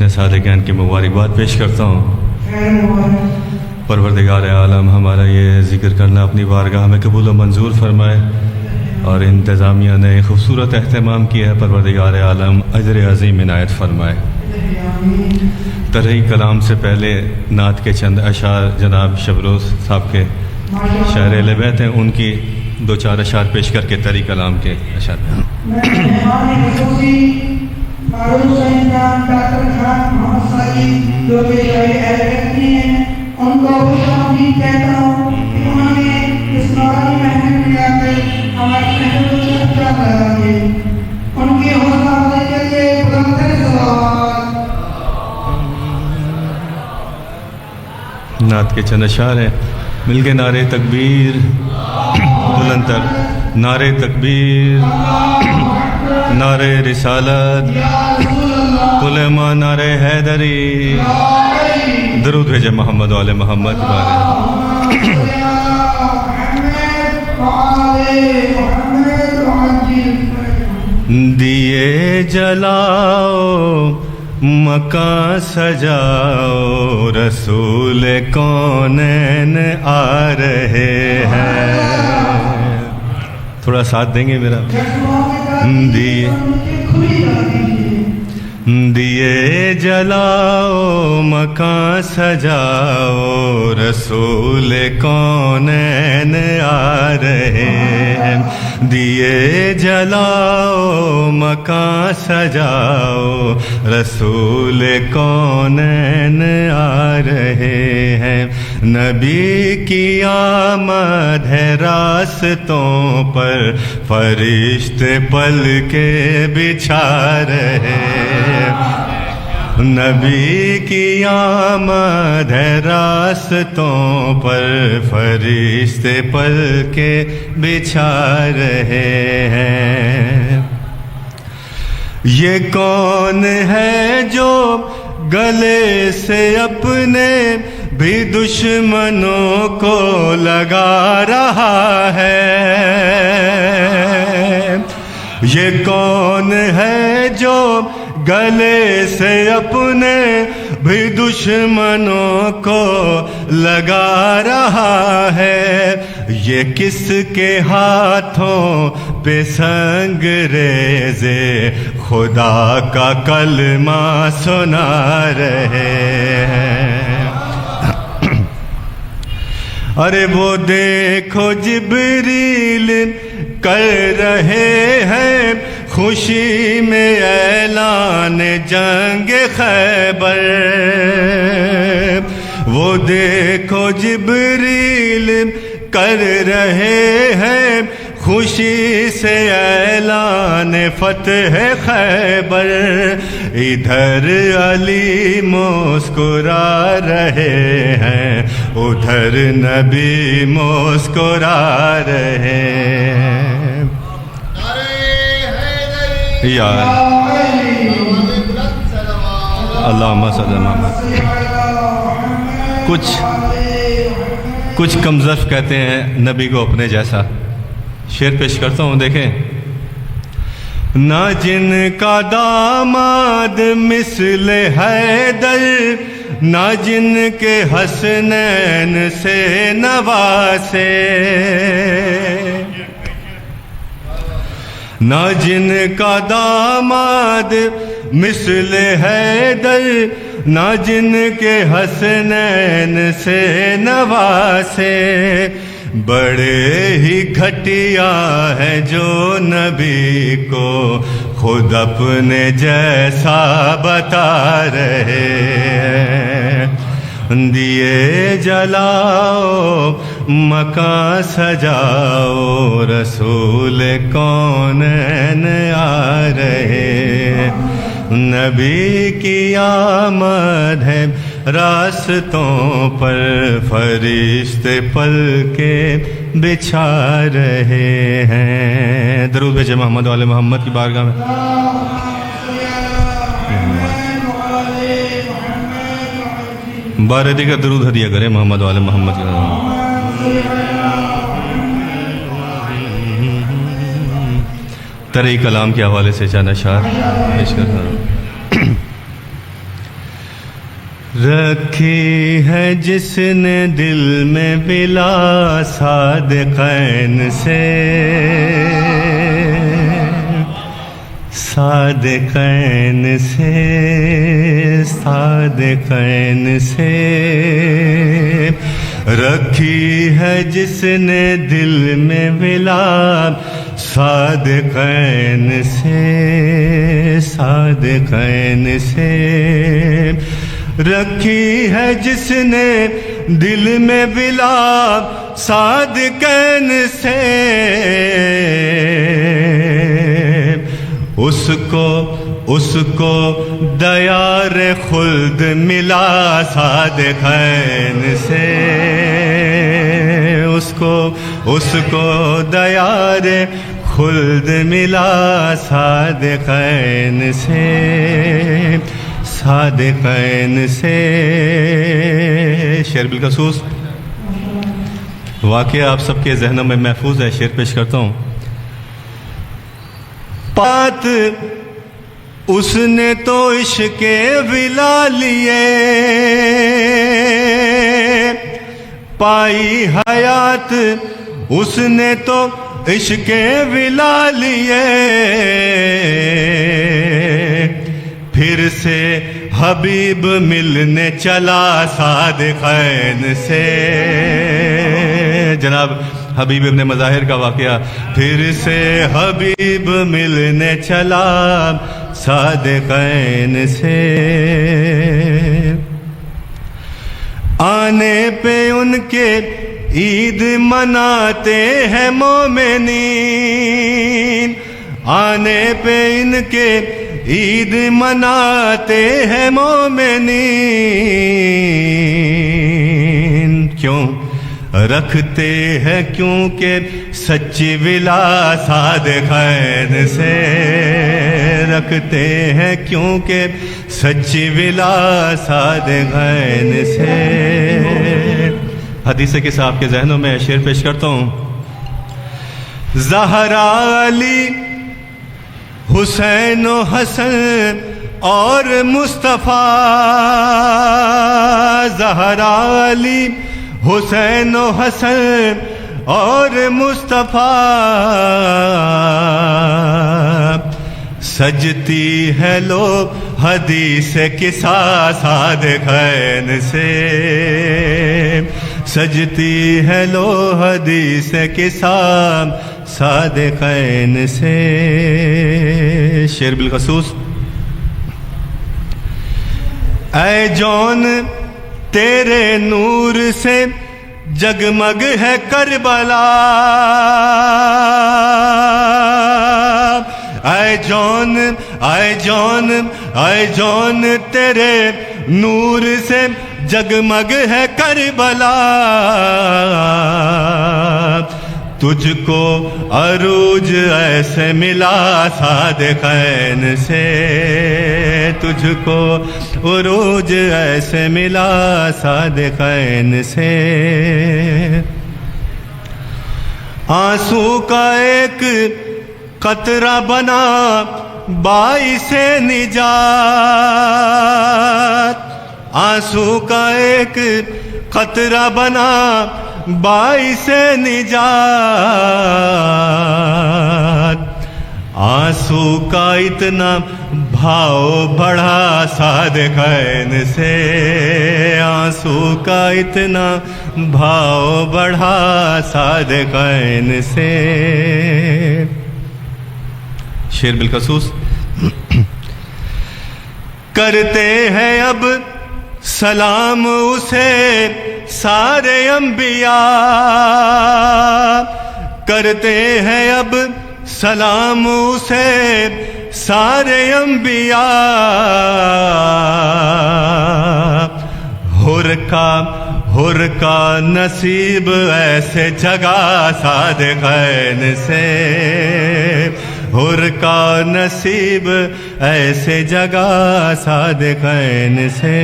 حسن صادقین کی مبارکباد پیش کرتا ہوں۔ پروردگار عالم ہمارا یہ ذکر کرنا اپنی بارگاہ میں قبول و منظور فرمائے، اور انتظامیہ نے خوبصورت اہتمام کیا ہے، پروردگار عالم اجر عظیم عنایت فرمائے۔ طرح کلام سے پہلے نعت کے چند اشعار جناب شبروز صاحب کے شاعر اہل بیت ہیں، ان کی دو چار اشعار پیش کر کے طرح کلام کے اشعار نعت کے چند اشعار ہیں۔ مل کے نعرے تکبیر بلند تر، نعرے تکبیر، نعرے رسالت، علماء نعرے حیدری، درود بھیجے محمد و آل محمد کے بارے۔ دیے جلاؤ مکان سجاؤ، رسول کونین آ رہے ہیں۔ تھوڑا ساتھ دیں گے میرا؟ دیے جلاؤ مکان سجاؤ، رسول کونین آ رہے ہیں۔ دیے جلاؤ مکان سجاؤ، رسول کونین آ رہے ہیں۔ نبی کی آمد ہے راستوں پر، فرشتے پل کے بچھا رہے ہیں۔ نبی کی آمد ہے راستوں پر، فرشتے پل کے بچھا رہے ہیں۔ یہ کون ہے جو گلے سے اپنے بھی دشمنوں کو لگا رہا ہے؟ یہ کون ہے جو گلے سے اپنے بھی دشمنوں کو لگا رہا ہے؟ یہ کس کے ہاتھوں پہ سنگ ریزے خدا کا کلمہ سنا رہے ہیں؟ ارے وہ دیکھو جبریل کر رہے ہیں خوشی میں اعلان جنگ خیبر۔ وہ دیکھو جبریل کر رہے ہیں خوشی سے اعلان فتح خیبر۔ ادھر علی مسکرا رہے ہیں، ادھر نبی مسکرا رہے ہیں۔ یا اللہم صلی اللہ علیہ وسلم۔ کچھ کمزرف کہتے ہیں نبی کو اپنے جیسا۔ شعر پیش کرتا ہوں، دیکھیں۔ نہ جن کا داماد مثل حیدر، نہ جن کے حسنین سے نواسے، نہ جن کا داماد مثل حیدر، نہ جن کے حسنین سے نواسے۔ بڑے ہی گھٹیا ہے جو نبی کو خود اپنے جیسا بتا رہے ہیں۔ دیے جلاؤ مکان سجاؤ، رسول کونین آ رہے ہیں۔ نبی کی آمد ہے راستوں پر، فرشتے پل کے بچھا رہے ہیں۔ درود بھیجے محمد و آل محمد کی بارگاہ میں۔ بار دیگر درود ہدیہ کریں محمد و آل محمد کی بارگاہ میں۔ ترہی کلام کے حوالے سے چند اشعار پیش کرتا ہوں۔ رکھی ہے جس نے دل میں بلا صادقین سے، صادقین سے، صادقین سے، رکھی ہے جس نے دل میں بلا صادقین سے، صادقین سے، رکھی ہے جس نے دل میں بلا صادقین سے، اس کو دیار خلد ملا صادقین سے، اس کو دیار خلد ملا صادقین سے، صادقین سے۔ شعر بالخصوص واقعہ آپ سب کے ذہنوں میں محفوظ ہے، شعر پیش کرتا ہوں۔ بات اس نے تو عشق ولا لیے، پائی حیات اس نے تو عشق ولا لیے، پھر سے حبیب ملنے چلا صادقین سے۔ جناب حبیب ابن مظاہر کا واقعہ، پھر سے حبیب ملنے چلا صادقین سے، آنے پہ ان کے عید مناتے ہیں مومنین، آنے پہ ان کے عید مناتے ہیں مومنین، کیوں رکھتے ہیں کیونکہ سچی ولا صادقین سے، رکھتے ہیں کیونکہ سچی ولا صادقین سے۔ حدیث کے صاحب کے ذہنوں میں شعر پیش کرتا ہوں۔ زہرا علی حسین و حسن اور مصطفیٰ، زہرا علی حسین و حسن اور مصطفیٰ، سجتی ہے لو حدیث قصہ صادقین سے، سجتی ہے لو حدیث قصہ صادقین سے۔ شعر بالخصوص اے جون تیرے نور سے جگمگ ہے کربلا، اے جون اے جون اے جون تیرے نور سے جگمگ ہے کربلا، تجھ کو عروج ایسے ملا صادقین سے، تجھ کو عروج ایسے ملا صادقین سے۔ آنسو کا ایک قطرہ بنا باعث نجات، آنسو کا ایک قطرہ بنا باعث نجات، آنسو کا اتنا بھاؤ بڑھا صادقین سے، آنسو کا اتنا بھاؤ بڑھا صادقین سے۔ شعر بالخصوص کرتے ہیں اب سلام اسے سارے انبیاء، کرتے ہیں اب سلام اسے سارے انبیاء، حر کا نصیب ایسے جگہ صادقین سے، حر کا نصیب ایسے جگہ صادقین سے۔